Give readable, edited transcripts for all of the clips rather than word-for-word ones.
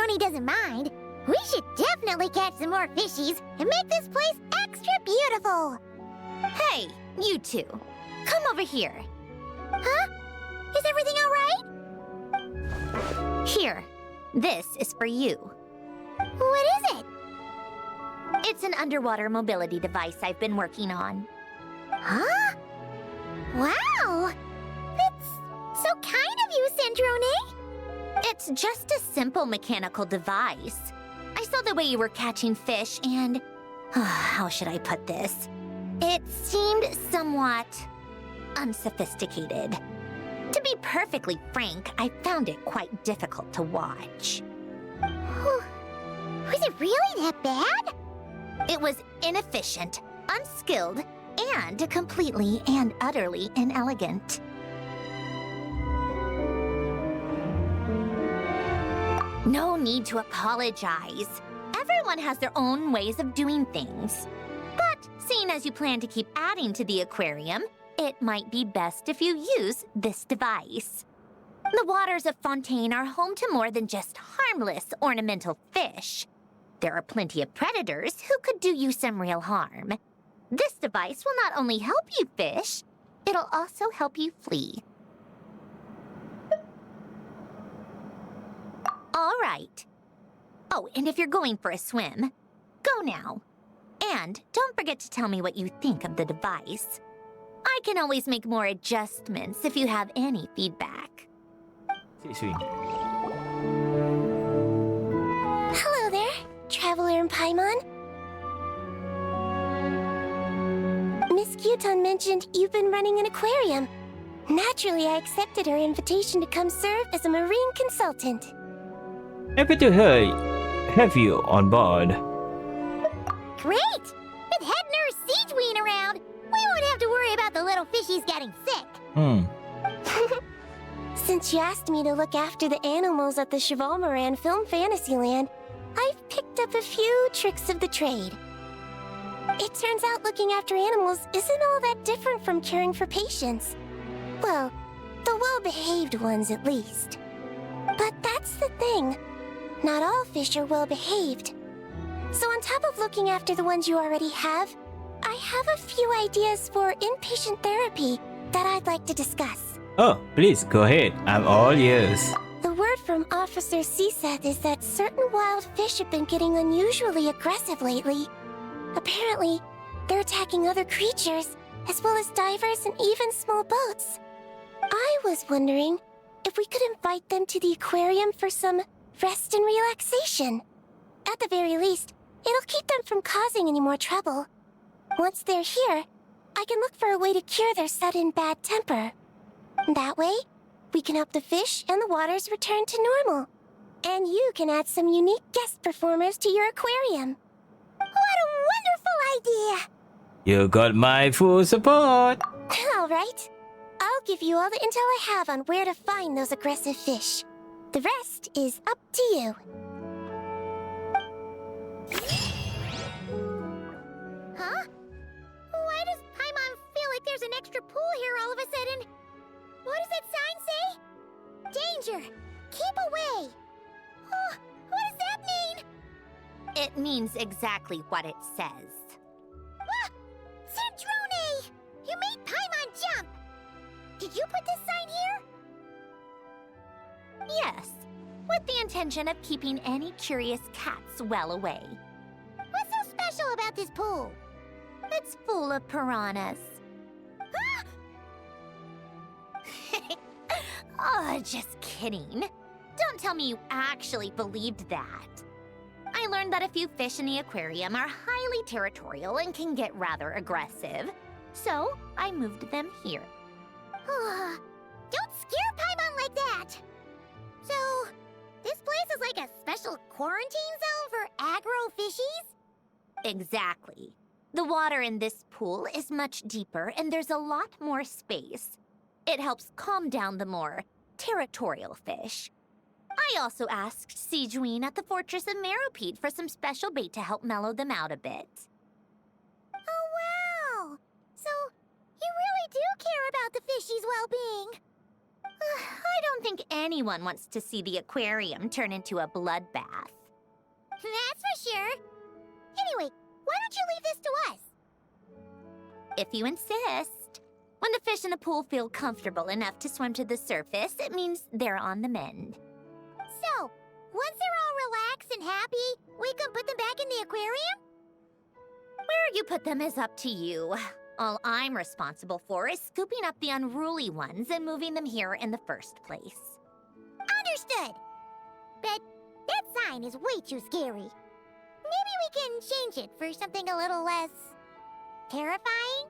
Sandrone doesn't mind, we should definitely catch some more fishies and make this place extra beautiful. Hey, you two. Come over here. Huh? Is everything all right? Here. This is for you. What is it? It's an underwater mobility device I've been working on. Huh? Wow! That's so kind of you, Sandrone. It's just a simple mechanical device. I saw the way you were catching fish and... how should I put this? It seemed somewhat unsophisticated. To be perfectly frank, I found it quite difficult to watch. Was it really that bad? It was inefficient, unskilled, and completely and utterly inelegant. No need to apologize. Everyone has their own ways of doing things. But seeing as you plan to keep adding to the aquarium, it might be best if you use this device. The waters of Fontaine are home to more than just harmless ornamental fish. There are plenty of predators who could do you some real harm. This device will not only help you fish, it'll also help you flee. All right. Oh, and if you're going for a swim, go now. And don't forget to tell me what you think of the device. I can always make more adjustments if you have any feedback. Hello there, Traveler and Paimon. Miss Kyuton mentioned you've been running an aquarium. Naturally, I accepted her invitation to come serve as a marine consultant. Happy to have you on board. Great! With head nurse Siegeween around, we won't have to worry about the little fishies getting sick. Since you asked me to look after the animals at the Chevalmoran Film Fantasyland, I've picked up a few tricks of the trade. It turns out looking after animals isn't all that different from caring for patients. Well, the well-behaved ones at least. But that's the thing. Not all fish are well-behaved. So on top of looking after the ones you already have, I have a few ideas for inpatient therapy that I'd like to discuss. Oh, please go ahead. I'm all ears. The word from Officer Ceseth is that certain wild fish have been getting unusually aggressive lately. Apparently, they're attacking other creatures, as well as divers and even small boats. I was wondering if we could invite them to the aquarium for some rest and relaxation. At the very least, it'll keep them from causing any more trouble. Once they're here, I can look for a way to cure their sudden bad temper. That way, we can help the fish and the waters return to normal. And you can add some unique guest performers to your aquarium. What a wonderful idea! You got my full support. All right. I'll give you all the intel I have on where to find those aggressive fish. The rest is up to you. Huh? Why does Paimon feel like there's an extra pool here all of a sudden? What does that sign say? Danger! Keep away! Oh, what does that mean? It means exactly what it says. Ah! Sandrone! You made Paimon jump! Did you put this sign here? Yes, with the intention of keeping any curious cats well away. What's so special about this pool? It's full of piranhas. Ah! Oh, just kidding. Don't tell me you actually believed that. I learned that a few fish in the aquarium are highly territorial and can get rather aggressive. So, I moved them here. Don't scare Paimon like that! So, this place is like a special quarantine zone for aggro fishies? Exactly. The water in this pool is much deeper and there's a lot more space. It helps calm down the more territorial fish. I also asked Siegeween at the Fortress of Meropede for some special bait to help mellow them out a bit. Oh, wow! So, you really do care about the fishies' well-being. I don't think anyone wants to see the aquarium turn into a bloodbath. That's for sure. Anyway, why don't you leave this to us? If you insist. When the fish in the pool feel comfortable enough to swim to the surface, it means they're on the mend. So, once they're all relaxed and happy, we can put them back in the aquarium? Where you put them is up to you. All I'm responsible for is scooping up the unruly ones and moving them here in the first place. Understood. But that sign is way too scary. Maybe we can change it for something a little less terrifying?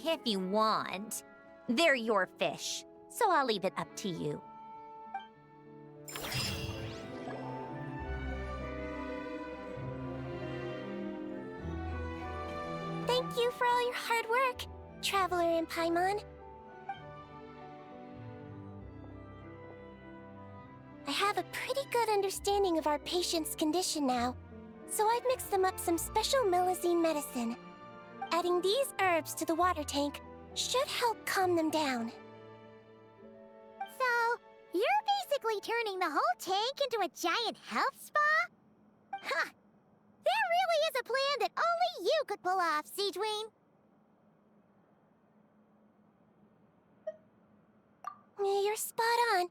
If you want. They're your fish, so I'll leave it up to you. Thank you for all your hard work, Traveler in Paimon. I have a pretty good understanding of our patient's condition now, so I've mixed them up some special melazine medicine. Adding these herbs to the water tank should help calm them down. So, you're basically turning the whole tank into a giant health spa? Huh. That really is a plan that only you could pull off, Seedwayne. You're spot on.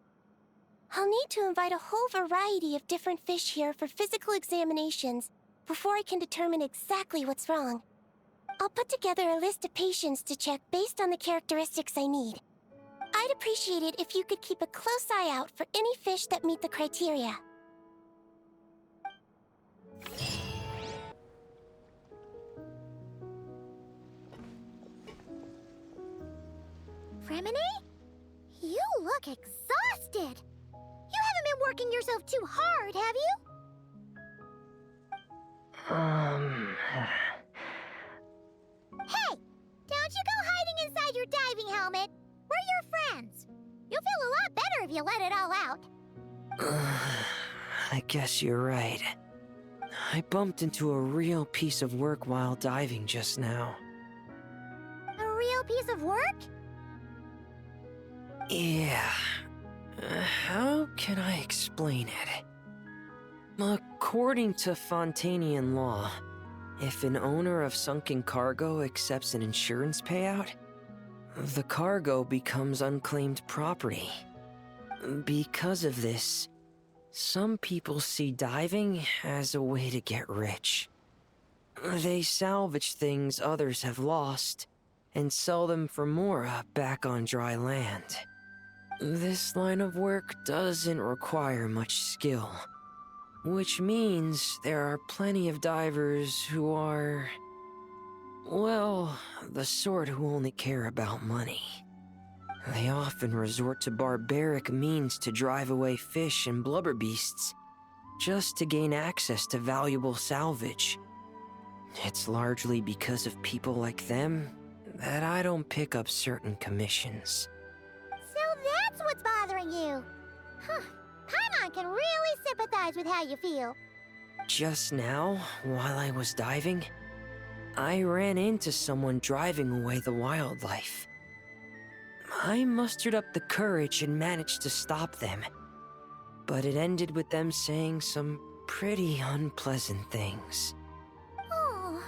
I'll need to invite a whole variety of different fish here for physical examinations before I can determine exactly what's wrong. I'll put together a list of patients to check based on the characteristics I need. I'd appreciate it if you could keep a close eye out for any fish that meet the criteria. Remini? You look exhausted. You haven't been working yourself too hard, have you? Hey! Don't you go hiding inside your diving helmet. We're your friends. You'll feel a lot better if you let it all out. I guess you're right. I bumped into a real piece of work while diving just now. A real piece of work? Yeah. How can I explain it? According to Fontanian law, if an owner of sunken cargo accepts an insurance payout, the cargo becomes unclaimed property. Because of this, some people see diving as a way to get rich. They salvage things others have lost and sell them for more back on dry land. This line of work doesn't require much skill, which means there are plenty of divers who are, well, the sort who only care about money. They often resort to barbaric means to drive away fish and blubber beasts, just to gain access to valuable salvage. It's largely because of people like them that I don't pick up certain commissions. So that's what's bothering you. Huh. Paimon can really sympathize with how you feel. Just now, while I was diving, I ran into someone driving away the wildlife. I mustered up the courage and managed to stop them, but it ended with them saying some pretty unpleasant things. Oh,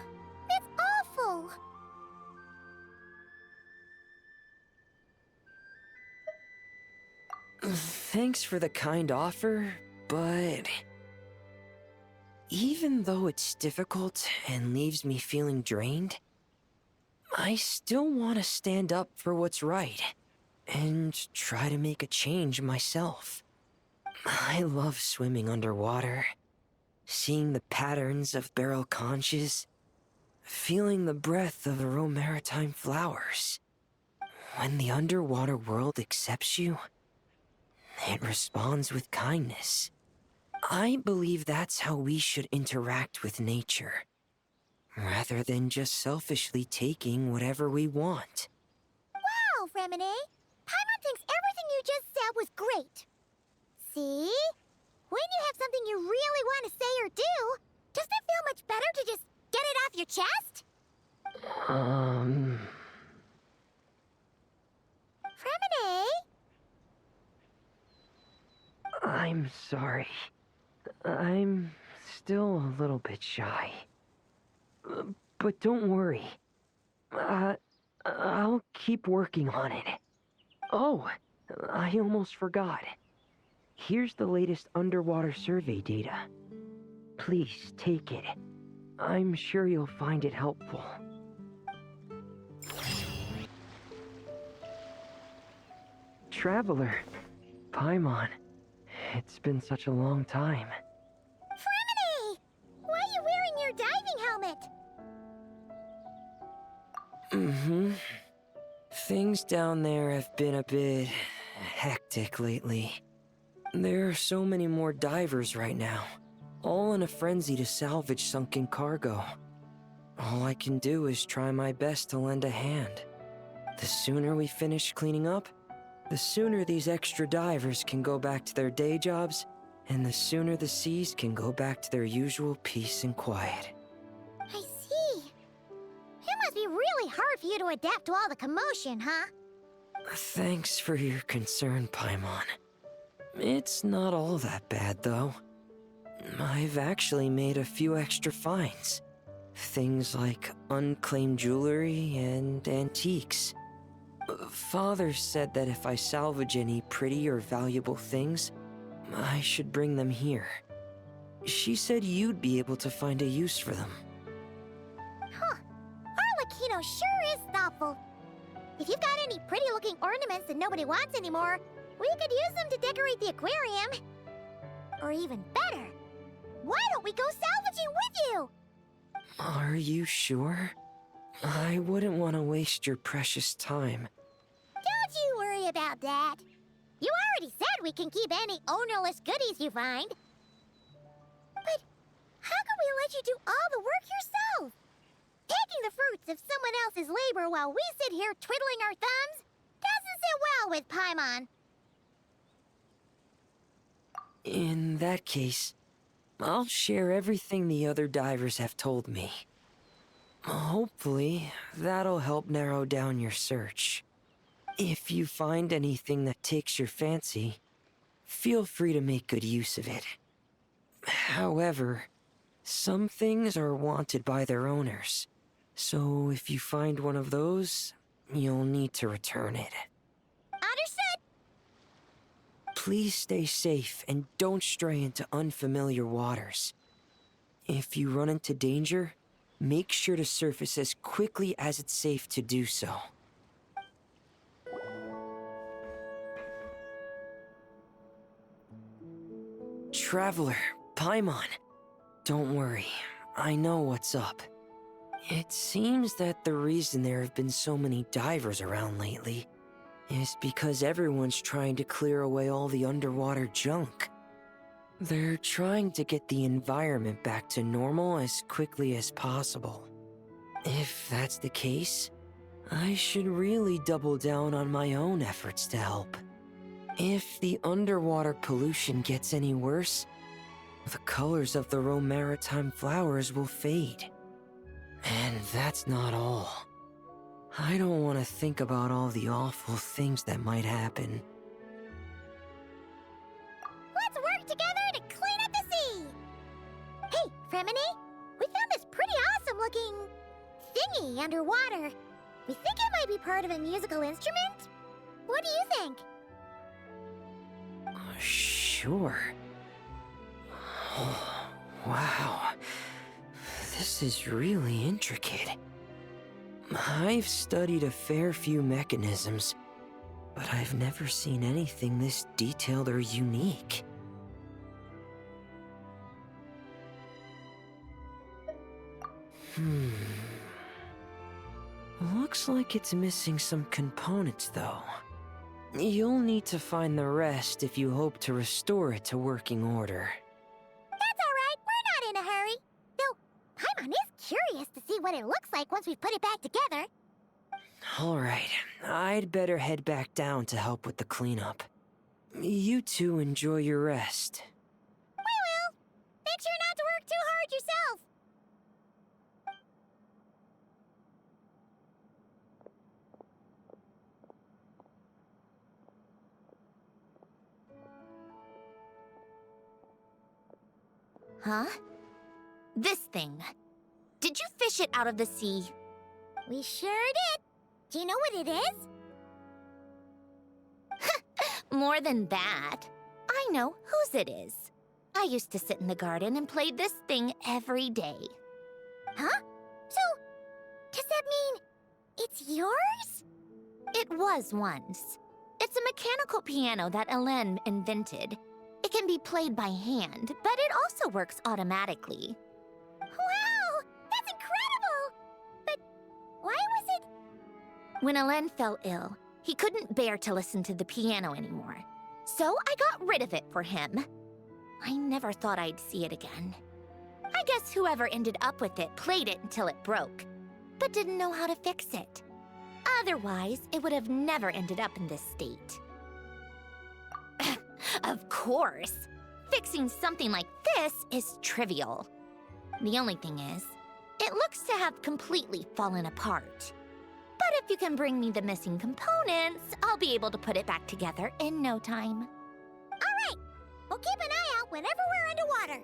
that's awful. Thanks for the kind offer, but even though it's difficult and leaves me feeling drained, I still want to stand up for what's right and try to make a change myself. I love swimming underwater, seeing the patterns of barrel conches, feeling the breath of the maritime flowers. When the underwater world accepts you, it responds with kindness. I believe that's how we should interact with nature, rather than just selfishly taking whatever we want. Wow, Remini! Paimon thinks everything you just said was great. See? When you have something you really want to say or do, doesn't it feel much better to just get it off your chest? Remini? I'm sorry. I'm still a little bit shy. But don't worry. I'll keep working on it. Oh, I almost forgot. Here's the latest underwater survey data. Please take it. I'm sure you'll find it helpful. Traveler, Paimon, it's been such a long time. Fremini! Why are you wearing your diving helmet? Things down there have been a bit hectic lately. There are so many more divers right now, all in a frenzy to salvage sunken cargo. All I can do is try my best to lend a hand. The sooner we finish cleaning up, the sooner these extra divers can go back to their day jobs, and the sooner the seas can go back to their usual peace and quiet. I see. It must be really hard for you to adapt to all the commotion, huh? Thanks for your concern, Paimon. It's not all that bad, though. I've actually made a few extra finds. Things like unclaimed jewelry and antiques. Father said that if I salvage any pretty or valuable things, I should bring them here. She said you'd be able to find a use for them. Huh. Arlecchino sure is thoughtful. If you've got any pretty-looking ornaments that nobody wants anymore, we could use them to decorate the aquarium. Or even better, why don't we go salvaging with you? Are you sure? I wouldn't want to waste your precious time. Don't you worry about that. You already said we can keep any ownerless goodies you find. But how can we let you do all the work yourself? Taking the fruits of someone else's labor while we sit here twiddling our thumbs doesn't sit well with Paimon. In that case, I'll share everything the other divers have told me. Hopefully, that'll help narrow down your search. If you find anything that takes your fancy, feel free to make good use of it. However, some things are wanted by their owners, so if you find one of those, you'll need to return it. Understood? Please stay safe and don't stray into unfamiliar waters. If you run into danger, make sure to surface as quickly as it's safe to do so. Traveler, Paimon, don't worry, I know what's up. It seems that the reason there have been so many divers around lately is because everyone's trying to clear away all the underwater junk. They're trying to get the environment back to normal as quickly as possible. If that's the case, I should really double down on my own efforts to help. If the underwater pollution gets any worse, the colors of the Rome maritime flowers will fade. And that's not all. I don't want to think about all the awful things that might happen. Let's work together to clean up the sea! Hey, Fremini, we found this pretty awesome-looking thingy underwater. We think it might be part of a musical instrument. What do you think? Sure. Oh, wow. This is really intricate. I've studied a fair few mechanisms, but I've never seen anything this detailed or unique. Looks like it's missing some components, though. You'll need to find the rest if you hope to restore it to working order. That's all right. We're not in a hurry. Though, Paimon is curious to see what it looks like once we put it back together. All right, I'd better head back down to help with the cleanup. You two enjoy your rest. We will. Make sure not to work too hard yourself. Huh? This thing. Did you fish it out of the sea? We sure did. Do you know what it is? More than that. I know whose it is. I used to sit in the garden and play this thing every day. Huh? So, does that mean it's yours? It was once. It's a mechanical piano that Ellen invented. It can be played by hand, but it also works automatically. Wow! That's incredible! But why was it... When Ellen fell ill, he couldn't bear to listen to the piano anymore. So I got rid of it for him. I never thought I'd see it again. I guess whoever ended up with it played it until it broke, but didn't know how to fix it. Otherwise, it would have never ended up in this state. Of course! Fixing something like this is trivial. The only thing is, it looks to have completely fallen apart. But if you can bring me the missing components, I'll be able to put it back together in no time. All right! We'll keep an eye out whenever we're underwater.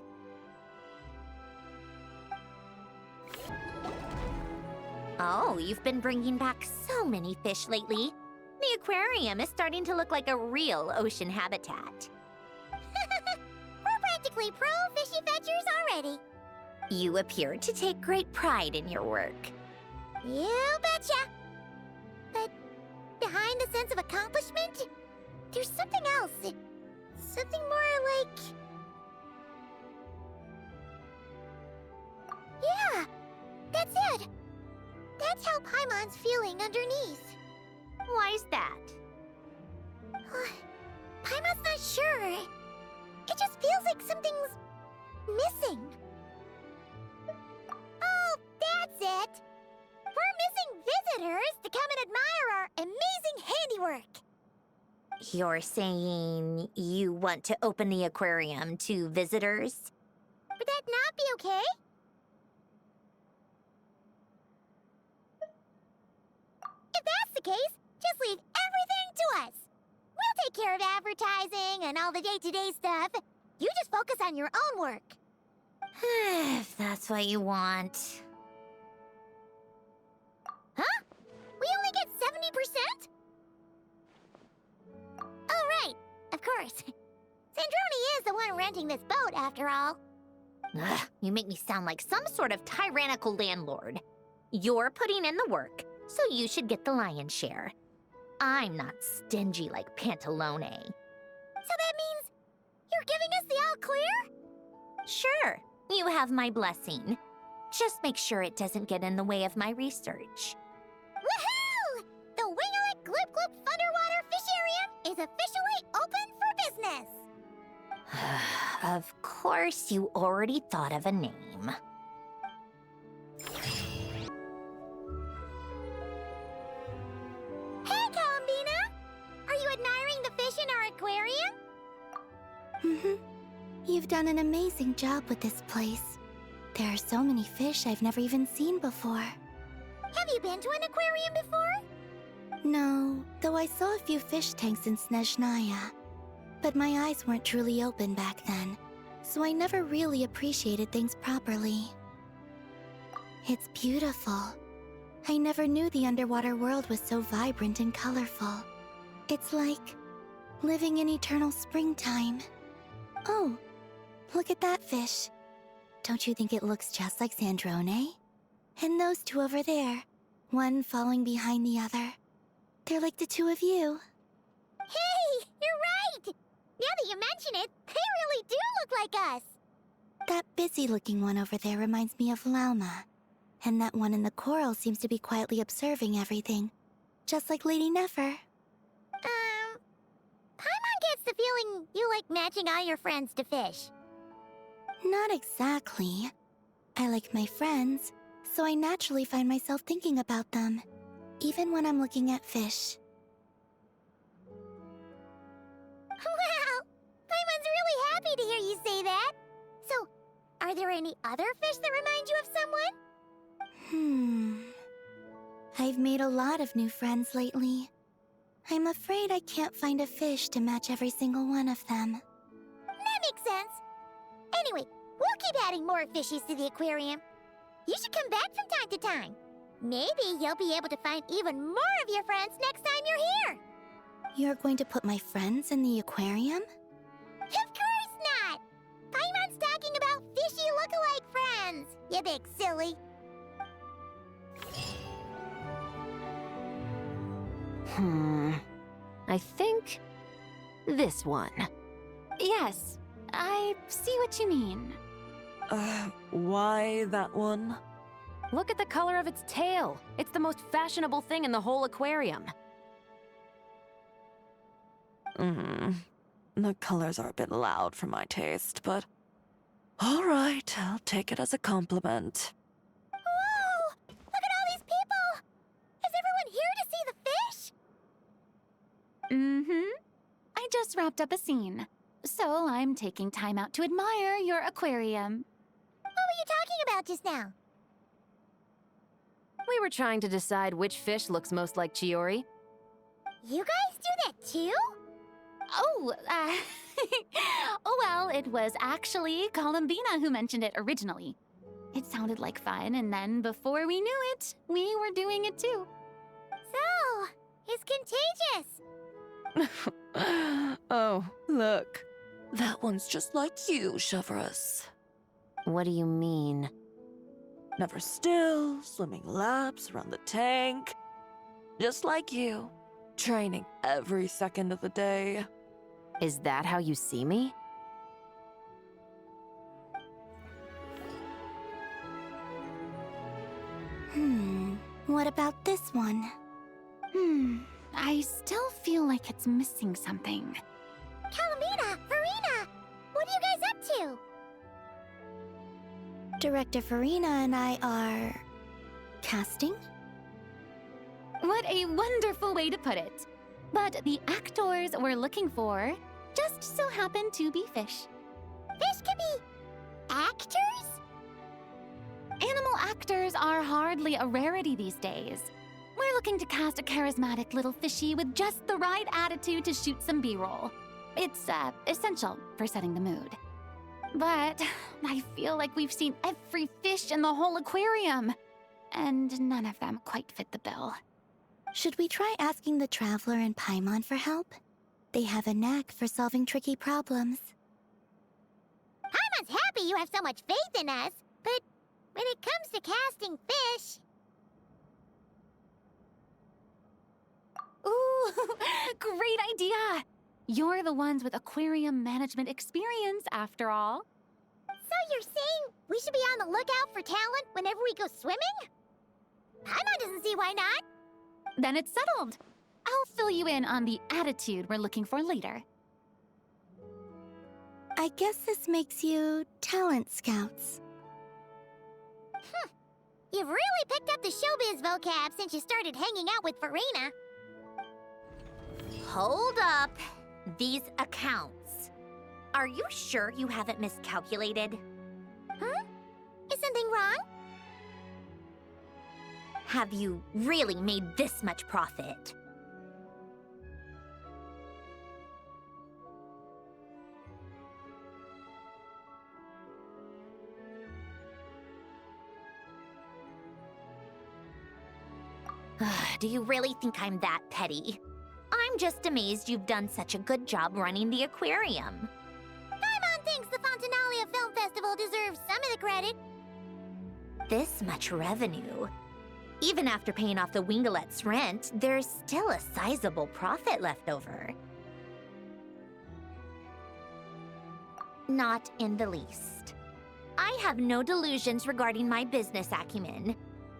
Oh, you've been bringing back so many fish lately. The aquarium is starting to look like a real ocean habitat. We're practically pro fishy fetchers already. You appear to take great pride in your work. You betcha! But behind the sense of accomplishment, there's something else. Something more like... Yeah, that's it. That's how Paimon's feeling underneath. Why's that? Paimon's not sure. It just feels like something's missing. Oh, that's it. We're missing visitors to come and admire our amazing handiwork. You're saying you want to open the aquarium to visitors? Would that not be okay? If that's the case, just leave everything to us. We'll take care of advertising and all the day-to-day stuff. You just focus on your own work. If that's what you want. Huh? We only get 70%? Oh, right. Of course. Sandrone is the one renting this boat, after all. Ugh, you make me sound like some sort of tyrannical landlord. You're putting in the work, so you should get the lion's share. I'm not stingy like Pantalone. So that means you're giving us the all clear? Sure, you have my blessing. Just make sure it doesn't get in the way of my research. Woohoo! The Winglet Gloop Gloop Underwater Fisharium is officially open for business! Of course, you already thought of a name. Hey, Columbina! Are you admiring the fish in our aquarium? You've done an amazing job with this place. There are so many fish I've never even seen before. Have you been to an aquarium before? No, though I saw a few fish tanks in Snezhnaya. But my eyes weren't truly open back then, so I never really appreciated things properly. It's beautiful. I never knew the underwater world was so vibrant and colorful. It's like living in eternal springtime. Oh, look at that fish. Don't you think it looks just like Sandrone? And those two over there, one following behind the other. They're like the two of you. Hey, you're right! Now that you mention it, they really do look like us! That busy-looking one over there reminds me of Lauma. And that one in the coral seems to be quietly observing everything. Just like Lady Nefer. Paimon gets the feeling you like matching all your friends to fish. Not exactly. I like my friends, so I naturally find myself thinking about them. Even when I'm looking at fish. Wow! Paimon's really happy to hear you say that. So, are there any other fish that remind you of someone? I've made a lot of new friends lately. I'm afraid I can't find a fish to match every single one of them. That makes sense. Anyway, we'll keep adding more fishies to the aquarium. You should come back from time to time. Maybe you'll be able to find even more of your friends next time you're here. You're going to put my friends in the aquarium? Of course not! Paimon's talking about fishy look-alike friends, you big silly. I think this one. Yes, I see what you mean. Why that one? Look at the color of its tail. It's the most fashionable thing in the whole aquarium. The colors are a bit loud for my taste, but... Alright, I'll take it as a compliment. Whoa! Look at all these people! Is everyone here to see the fish? I just wrapped up a scene, so I'm taking time out to admire your aquarium. What were you talking about just now? We were trying to decide which fish looks most like Chiori. You guys do that too? Oh, oh well, it was actually Columbina who mentioned it originally. It sounded like fun, and then before we knew it, we were doing it too. So, it's contagious. Oh, look. That one's just like you, Chevrus. What do you mean? Never still, swimming laps around the tank. Just like you. Training every second of the day. Is that how you see me? What about this one? I still feel like it's missing something. Calamina, Farina, what are you guys up to? Director Farina and I are... casting? What a wonderful way to put it. But the actors we're looking for just so happen to be fish. Fish can be actors? Animal actors are hardly a rarity these days. We're looking to cast a charismatic little fishy with just the right attitude to shoot some B-roll. It's, essential for setting the mood. But I feel like we've seen every fish in the whole aquarium, and none of them quite fit the bill. Should we try asking the Traveler and Paimon for help? They have a knack for solving tricky problems. Paimon's happy you have so much faith in us, but when it comes to casting fish... Ooh, great idea! You're the ones with aquarium management experience, after all. So you're saying we should be on the lookout for talent whenever we go swimming? Paimon doesn't see why not. Then it's settled. I'll fill you in on the attitude we're looking for later. I guess this makes you talent scouts. You've really picked up the showbiz vocab since you started hanging out with Farina. Hold up. These accounts. Are you sure you haven't miscalculated? Is something wrong? Have you really made this much profit? Do you really think I'm that petty? I'm just amazed you've done such a good job running the aquarium. Paimon thinks the Fontinalia Film Festival deserves some of the credit. This much revenue. Even after paying off the Wingalet's rent, there's still a sizable profit left over. Not in the least. I have no delusions regarding my business acumen.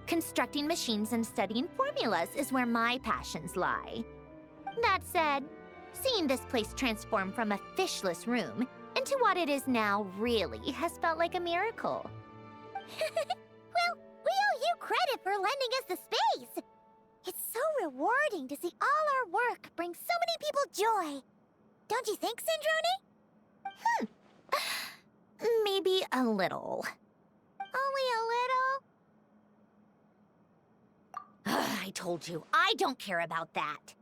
Constructing machines and studying formulas is where my passions lie. That said, seeing this place transform from a fishless room into what it is now really has felt like a miracle. Well, we owe you credit for lending us the space. It's so rewarding to see all our work bring so many people joy. Don't you think, Sandrone? Maybe a little. Only a little? I told you, I don't care about that.